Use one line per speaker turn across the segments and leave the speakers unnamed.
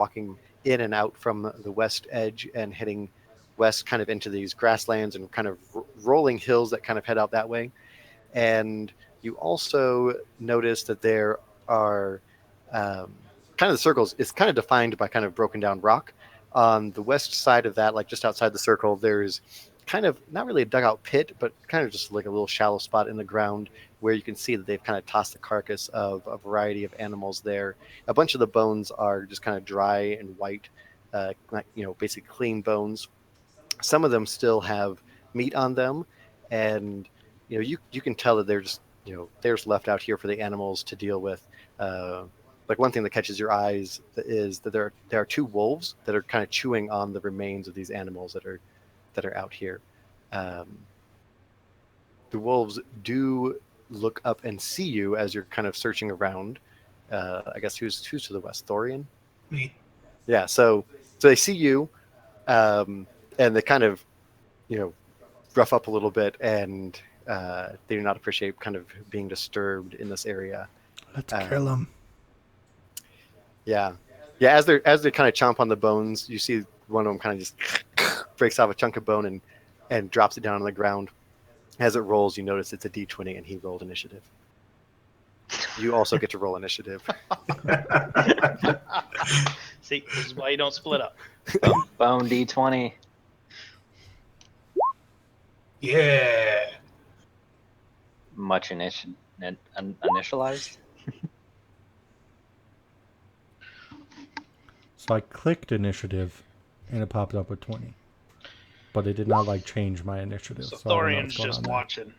walking in and out from the west edge and heading west kind of into these grasslands and kind of rolling hills that kind of head out that way. And you also notice that there are kind of the circles. It's kind of defined by kind of broken down rock. On the west side of that, like just outside the circle, there's kind of not really a dugout pit, but kind of just like a little shallow spot in the ground where you can see that they've kind of tossed the carcass of a variety of animals there. A bunch of the bones are just kind of dry and white, basically clean bones. Some of them still have meat on them, and you can tell that they're just they're just left out here for the animals to deal with. Like one thing that catches your eyes is that there are two wolves that are kind of chewing on the remains of these animals that are out here. Um, the wolves do look up and see you as you're kind of searching around. I guess who's to the west? Thorian?
Me.
Yeah. So they see you, and they kind of rough up a little bit, and they do not appreciate kind of being disturbed in this area.
Let's kill them.
Yeah. As they kind of chomp on the bones, you see one of them kind of just breaks off a chunk of bone and drops it down on the ground. As it rolls, you notice it's a D20, and he rolled initiative. You also get to roll initiative.
See, this is why you don't split up.
Bone D20.
Yeah.
Much initialized.
So I clicked initiative, and it popped up with 20. But it did not change my initiative.
So
I don't know
Thorian's
what's going
just
on there.
watching.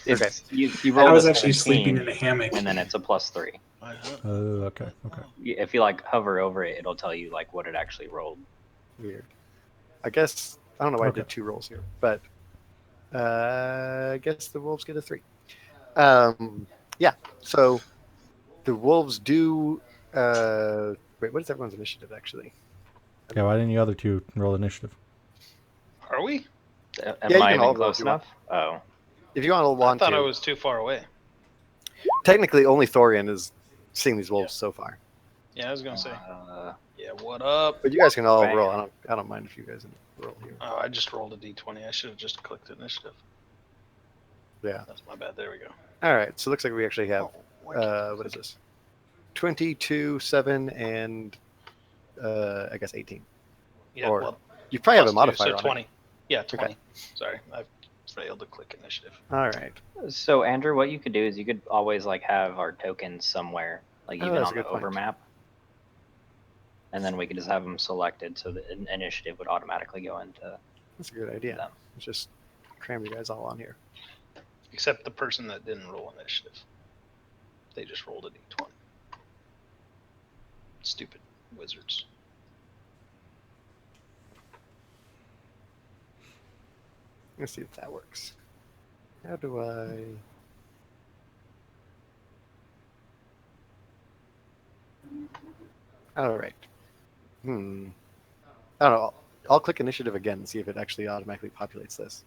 Okay.
You rolled
I was
a
actually
17,
sleeping in a hammock.
and then it's a +3.
Oh, okay.
If you hover over it, it'll tell you what it actually rolled.
Weird. I guess I don't know why
Okay.
I did 2 rolls here, but I guess the wolves get a 3. Yeah. So the wolves do. Wait, what is everyone's initiative actually?
Yeah, why didn't the other two roll initiative?
Are we?
Am
you
I
can all
even
roll
close
if you want.
enough? Oh.
If you want
I thought
to,
I was too far away.
technically only Thorian is seeing these wolves so far.
Yeah, I was gonna say. Yeah, what up?
But you guys can all
Right.
roll. I don't mind if you guys roll here.
Oh, I just rolled a D20. I should have just clicked initiative.
Yeah.
That's my bad. There we go.
All right. So it looks like we actually have what is this? 22, 7, and I guess 18.
Yeah,
Or
well,
you probably have a
+2,
modifier
so
on
20.
it.
Yeah, 20. Sorry, I failed to click initiative.
All right.
So Andrew, what you could do is you could always have our tokens somewhere, even
that's
on
a
the
good point.
overmap, and then we could just have them selected so the initiative would automatically go into
That's a good idea.
them.
Let's just cram you guys all on here.
Except the person that didn't roll initiative. They just rolled a D20. Stupid wizards.
Let's see if that works. How do I? All right. I don't know. I'll click initiative again and see if it actually automatically populates this.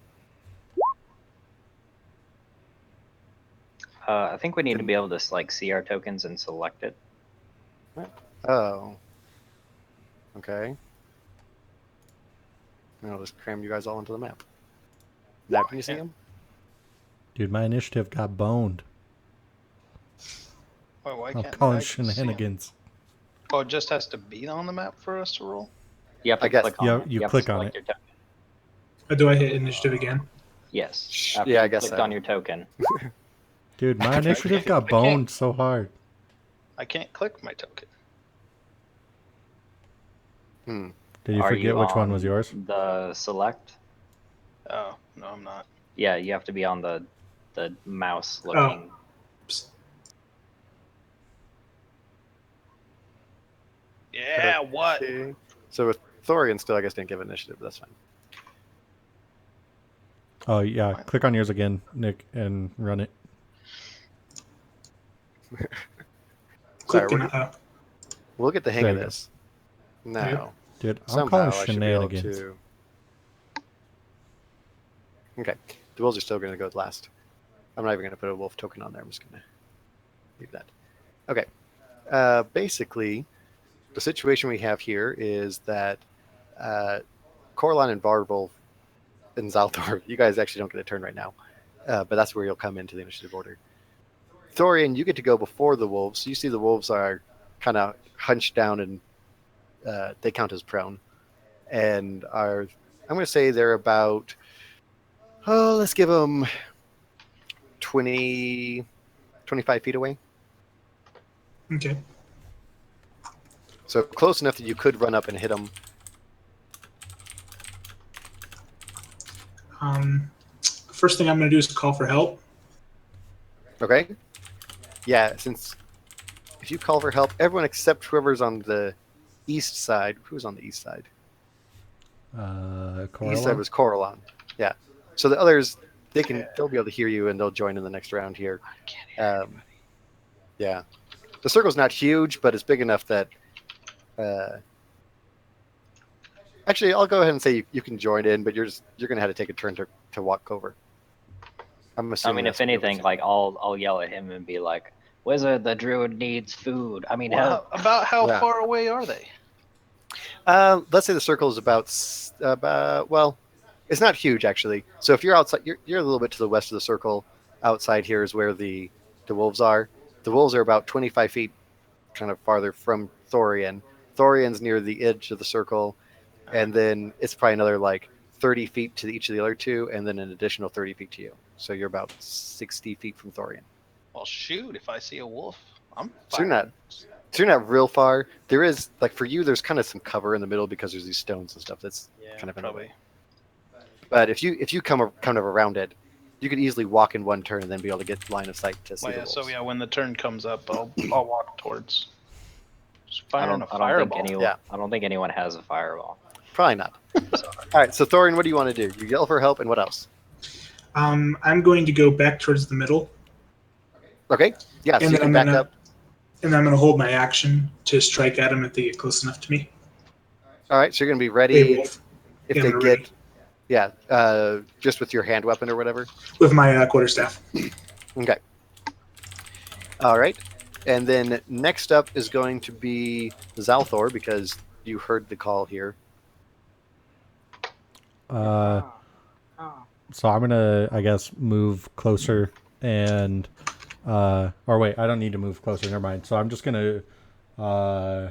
I think we need to be able to see our tokens and select it.
Oh. Okay. And I'll just cram you guys all into the map. Now can you see them?
Dude, my initiative got boned.
Why
I'm
can't
calling
I see 'em?
shenanigans.
Oh, it just has to be on the map for us to roll?
You have to
I guess-
click on
Yeah,
it.
you
have
click
to
on
select
it.
your token.
Do I hit initiative again?
Yes.
Yeah,
After
I
you
guess
clicked
so.
on your token.
Dude, my initiative got boned so hard.
I can't click my token.
Did you
Are
forget which one was
on
yours?
The select.
Oh, no, I'm not.
Yeah, you have to be on the mouse looking.
Psst.
Yeah, what?
Okay. So with Thorian still, I guess, didn't give initiative. But that's fine.
Oh, yeah. Click on yours again, Nick, and run it.
Click
Sorry, we'll get the hang
There
of
you go.
this. No.
Yeah.
Dude, I'm
Somehow
calling
I should be able
shenanigans.
to. Okay. The wolves are still going to go last. I'm not even going to put a wolf token on there. I'm just going to leave that. Okay. Basically, the situation we have here is that Corlon and Varvel and Zalthor, you guys actually don't get a turn right now, but that's where you'll come into the initiative order. Thorian, you get to go before the wolves. You see the wolves are kind of hunched down and they count as prone, and are, I'm going to say they're about, let's give them 20, 25 feet away.
Okay.
So close enough that you could run up and hit them.
First thing I'm going to do is call for help.
Okay. Yeah, since if you call for help, everyone except whoever's on the east side. Who's on the east side? The east side was Coralon. Yeah. So the others, they'll be able to hear you and they'll join in the next round here.
I can't hear anybody.
Yeah. The circle's not huge, but it's big enough that. Actually, I'll go ahead and say you can join in, but you're going to have to take a turn to walk over. I'm
I
assuming.
mean, if anything, like I'll yell at him and be like, "Wizard, the druid needs food. I mean,
Well,
help."
about how
Yeah.
far away are they?
Let's say the circle is about well, it's not huge actually. So if you're outside, you're a little bit to the west of the circle. Outside here is where the wolves are. The wolves are about 25 feet, kind of farther from Thorian. Thorian's near the edge of the circle, and then it's probably another like 30 feet to each of the other two, and then an additional 30 feet to you. So you're about 60 feet from Thorian.
Well, shoot! If I see a wolf, I'm.
So you're
firing.
So you're not real far. There is, like, for you, there's kind of some cover in the middle because there's these stones and stuff that's kind of in the way. But if you come kind of around it, you could easily walk in one turn and then be able to get line of sight to see
Well,
the
yeah,
wolves.
so yeah, when the turn comes up, I'll walk towards. Just
I
firing
don't
a fireball.
think anyone.
Yeah.
I don't think anyone has a fireball.
Probably not. All right, so Thorian, what do you want to do? You yell for help, and what else?
I'm going to go back towards the middle,
Okay, yeah, so
And
you
then
can
I'm
back
gonna-
up.
and I'm going to hold my action to strike at them if they get close enough to me.
All right, so you're going to be
Hey,
ready
wolf,
if
yeah,
they
I'm
get,
ready.
yeah, just with your hand weapon or whatever.
With my quarterstaff.
Okay. All right. And then next up is going to be Zalthor, because you heard the call here.
So I'm gonna, I guess, move closer and, or wait, I don't need to move closer. Never mind. So I'm just gonna, I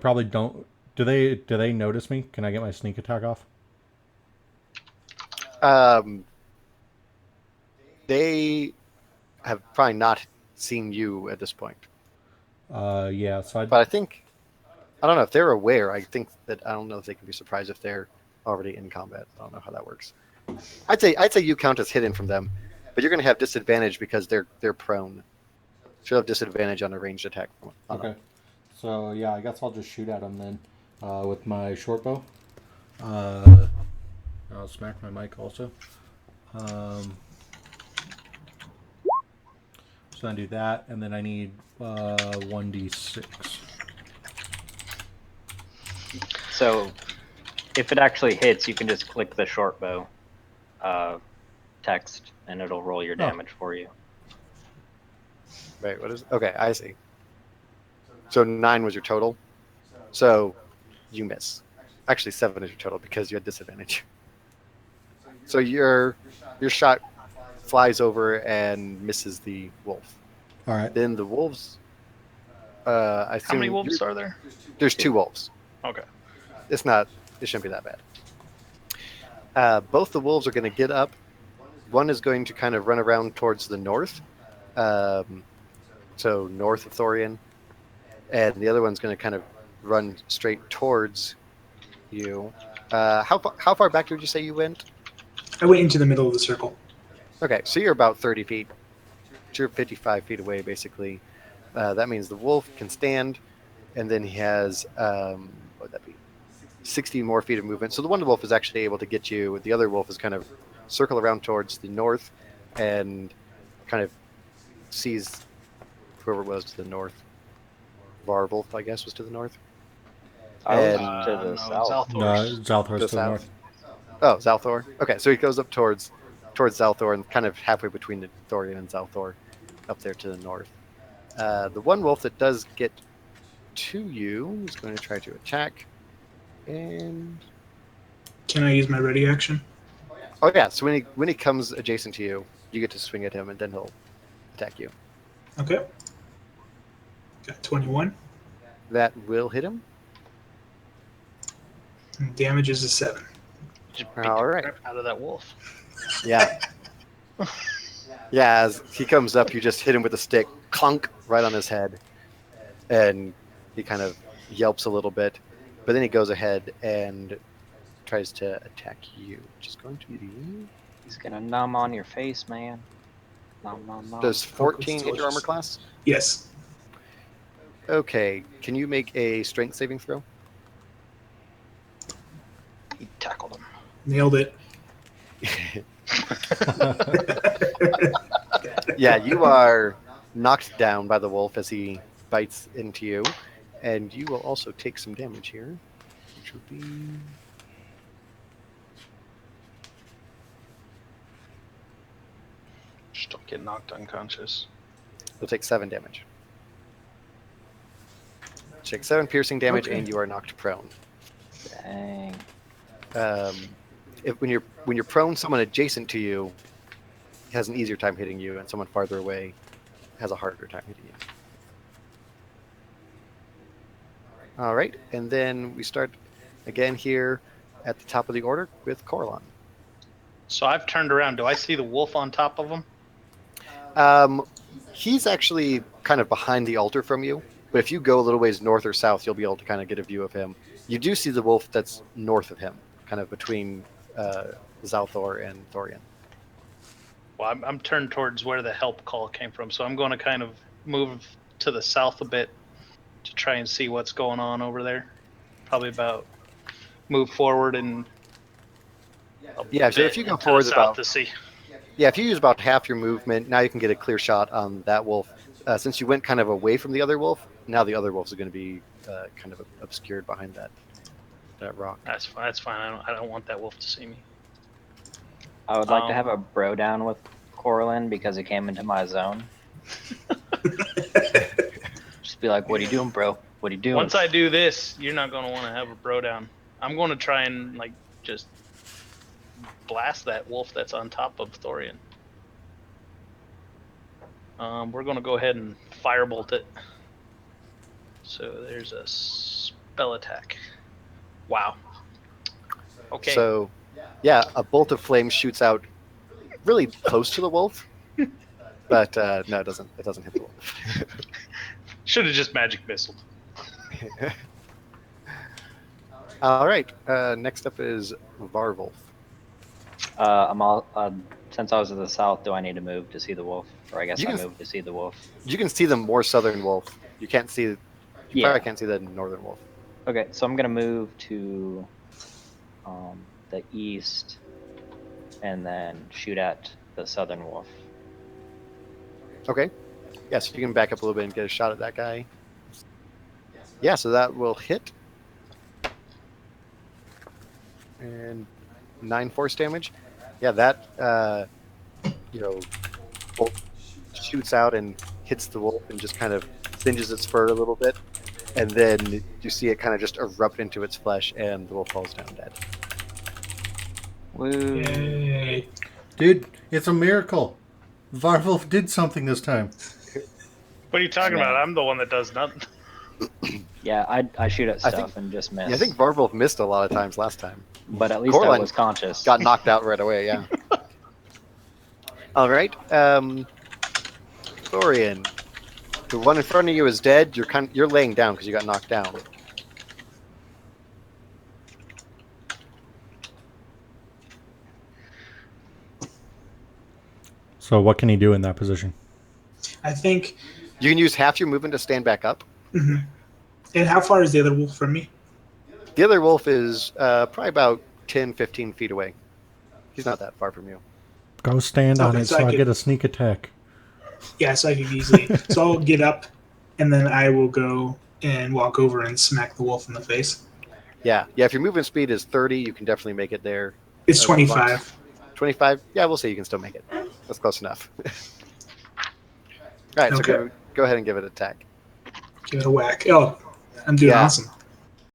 probably don't. Do they notice me? Can I get my sneak attack off?
They have probably not seen you at this point.
Yeah. So
But I don't know if they're aware. I don't know if they can be surprised if they're already in combat. I don't know how that works. I'd say you count as hidden from them, but you're going to have disadvantage because they're prone. So you'll have disadvantage on a ranged attack.
Okay. So yeah, I guess I'll just shoot at them then with my short bow. I'll smack my mic also. So I do that, and then I need 1d6.
So, if it actually hits, you can just click the short bow text, and it'll roll your damage for you.
Right. What is? Okay, I see. So 9 was your total. So you miss. Actually, 7 is your total because you had disadvantage. So your shot flies over and misses the wolf.
All right.
Then the wolves. I assume
How many wolves are there?
There's 2 wolves.
Okay.
It shouldn't be that bad. Both the wolves are going to get up. One is going to kind of run around towards the north, so north of Thorian, and the other one's going to kind of run straight towards you. How far back did you say you went?
I went into the middle of the circle.
Okay, so you're about 30 feet. You're 55 feet away, basically. That means the wolf can stand, and then he has, what would that be? 60 more feet of movement. So the one wolf is actually able to get you. The other wolf is kind of circle around towards the north and kind of sees whoever it was to the north. Varvel, I guess, was to the north.
I was
And-
to the south.
No, Zalthor's to the
south.
north.
Oh, Zalthor. Okay, so he goes up towards Zalthor and kind of halfway between the Thorian and Zalthor, up there to the north. The one wolf that does get to you. He's going to try to attack. And
Can I use my ready action?
oh yeah, so when he comes adjacent to you, you get to swing at him, and then he'll attack you.
Okay. Got 21.
That will hit him.
And damage is a 7.
Just beat
All
the
right.
crap out of that wolf.
Yeah. Yeah, as he comes up, you just hit him with a stick, clunk, right on his head. And he kind of yelps a little bit. But then he goes ahead and tries to attack you, which is going to be...
He's gonna numb on your face, man. Nom nom nom.
Does 14 hit your armor class?
Yes.
Okay, can you make a strength saving throw?
He tackled him.
Nailed it.
Yeah, you are knocked down by the wolf as he bites into you, and you will also take some damage here, which would be...
Just don't get knocked unconscious.
You'll take 7 damage. Take 7 piercing damage,
Okay.
and you are knocked prone.
Dang.
When you're prone, someone adjacent to you has an easier time hitting you, and someone farther away has a harder time hitting you. All right, and then we start again here at the top of the order with Coralon.
So I've turned around. Do I see the wolf on top of him?
He's actually kind of behind the altar from you, but if you go a little ways north or south, you'll be able to kind of get a view of him. You do see the wolf that's north of him, kind of between Zalthor and Thorian.
Well, I'm turned towards where the help call came from, so I'm going to kind of move to the south a bit to try and see what's going on over there. Probably about move forward and
Yeah, so if you go forward
south
about
to see.
Yeah, if you use about half your movement, now you can get a clear shot on that wolf. Since you went kind of away from the other wolf, now the other wolf is going to be kind of obscured behind that rock.
That's fine. That's fine. I don't want that wolf to see me.
I would like to have a bro down with Corlin because he came into my zone. Just be like, what are you doing, bro? What are you doing?
Once I do this, you're not going to want to have a bro down. I'm going to try and like just blast that wolf that's on top of Thorian. We're going to go ahead and firebolt it. So there's a spell attack. Wow. Okay.
So, yeah, a bolt of flame shoots out really close to the wolf, but no, it doesn't. It doesn't hit the wolf.
Should have just magic missiled.
All right. Next up is Varvolf.
I'm all. Since I was to the south, do I need to move to see the wolf? Or I guess
You
I
can-
moved to see the wolf.
You can see the more southern wolf. You can't see. You
Yeah.
probably can't see the northern wolf.
Okay, so I'm gonna move to the east, and then shoot at the southern wolf.
Okay. Yeah, so you can back up a little bit and get a shot at that guy. Yeah, so that will hit. And 9 force damage. Yeah, that bolt shoots out and hits the wolf and just kind of singes its fur a little bit. And then you see it kind of just erupt into its flesh, and the wolf falls down dead.
Woo!
Yay.
Dude, it's a miracle. Varvolf did something this time.
What are you talking about? I'm the one that does nothing.
Yeah, I shoot at
I
stuff
think-
and just miss.
Yeah, I think Varvolf missed a lot of times last time.
but at least I
Corlin
was conscious.
Got knocked out right away, yeah. All right. Thorian. The one in front of you is dead. You're laying down because you got knocked down.
So what can he do in that position?
I think.
You can use half your movement to stand back up.
Mhm. And how far is the other wolf from me?
The other wolf is probably about 10, 15 feet away. He's not that far from you.
Go stand on
Okay,
it
so
so
I
I
could-
get a sneak attack.
Yeah, so I could easily. So I'll get up, and then I will go and walk over and smack the wolf in the face.
Yeah. If your movement speed is 30, you can definitely make it there.
It's
Okay,
25.
25? Yeah, we'll say you can still make it. That's close enough. All right, so
Okay.
go ahead and give it an attack.
Give it a whack. Oh, I'm doing
Yeah.
awesome.